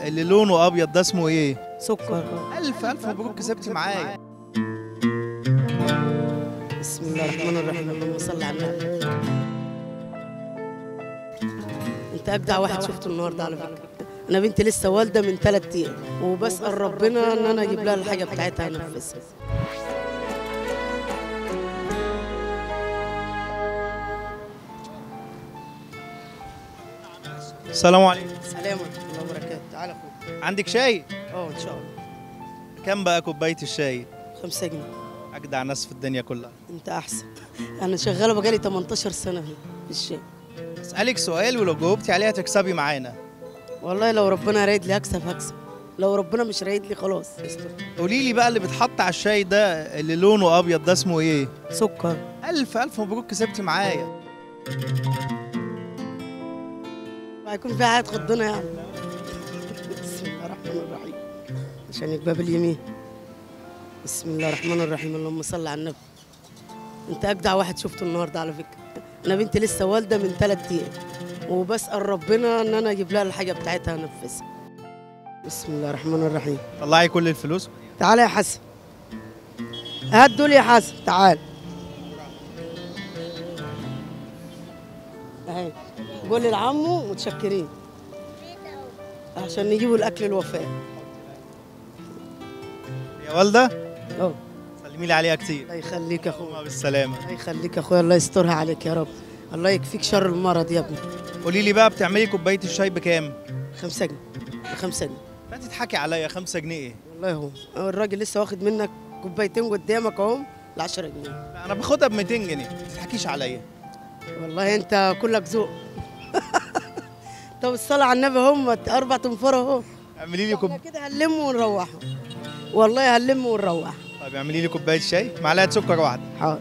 اللي لونه ابيض ده اسمه ايه؟ سكر. الف الف مبروك كسبتي معايا. بسم الله الرحمن الرحيم، اللهم صل على النبي. انت اجدع واحد شفته النهارده على فكره. انا بنتي لسه والده من 3 ايام وبسال ربنا ان انا اجيب لها الحاجه بتاعتها انفذها. السلام عليكم. سلام ورحمه الله وبركاته. تعالى اخويا. عندك شاي؟ ان شاء الله. كم بقى كوبايه الشاي؟ 5 جنيه. اجدع ناس في الدنيا كلها. انت احسن. انا شغاله بقالي 18 سنه في الشاي. اسالك سؤال ولو جاوبتي عليه هتكسبي معانا. والله لو ربنا رايد لي هكسب، لو ربنا مش رايد لي خلاص. قولي لي بقى اللي بيتحط على الشاي ده اللي لونه ابيض ده اسمه ايه؟ سكر. الف الف مبروك كسبتي معايا. هيكون في حاجه تخضنا يعني. بسم الله الرحمن الرحيم عشان يبقى باليمين. بسم الله الرحمن الرحيم، اللهم صل على النبي. انت اجدع واحد شفته النهارده على فكره. انا بنتي لسه والده من 3 ايام وبسال ربنا ان انا اجيب لها الحاجه بتاعتها انفذها. بسم الله الرحمن الرحيم. طلعي كل الفلوس. تعالى يا حسن، هات دول يا حسن، تعال. اهي قول لعمو متشكرين عشان نجيبوا الاكل الوفاء. يا والده اهو سلمي لي عليها كتير. الله يخليك يا اخويا. بالسلامه. الله يخليك يا اخويا، الله يسترها عليك يا رب. الله يكفيك شر المرض يا ابني. قولي لي بقى بتعملي كوبايه الشاي بكام؟ 5 جنيه. 5 جنيه. لا تضحكي عليا، 5 جنيه ايه؟ والله هو الراجل لسه واخد منك كوبايتين قدامك اهم ل 10 جنيه. لا انا باخدها ب 200 جنيه، ما تضحكيش عليا. والله انت كلك ذوق. طب الصلاة على النبي، هم 4 تنفار اهو. اعملي لي احنا كده هنلم ونروحوا. والله هنلم ونروح. طيب اعملي لي كوبايه شاي معلقه سكر واحده. حاضر.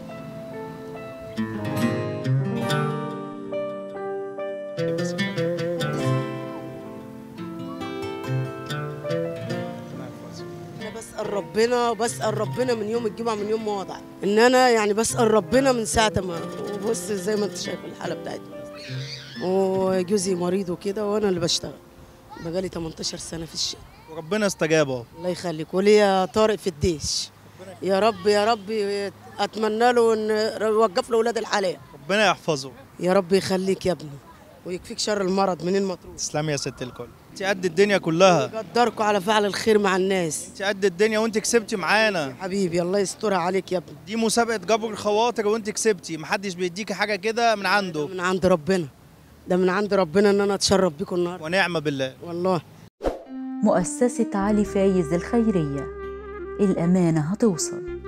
انا بسأل ربنا من يوم الجمعة، من يوم ما وضع ان انا يعني بسأل ربنا من ساعة ما. وبص زي ما انت شايف الحالة بتاعتي، وجوزي مريض وكده وانا اللي بشتغل بقالي 18 سنة في الشغل. وربنا استجاب اهو. الله يخليك. وليا طارق في الديش، يا رب يا رب اتمنى له ان يوقف له اولاد الحلال. ربنا يحفظه. يا رب يخليك يا ابني ويكفيك شر المرض منين ما تروح. تسلمي يا ست الكل، انت قد الدنيا كلها. يقدركم على فعل الخير مع الناس. انت قد الدنيا وانت كسبتي معانا. حبيبي الله يسترها عليك يا ابني. دي مسابقه جبر الخواطر وانت كسبتي، محدش بيديكي حاجه كده من عنده. من عند ربنا، ده من عند ربنا ان انا اتشرف بيكم النهارده. ونعم بالله والله. مؤسسة علي فايز الخيرية، الأمانة هتوصل.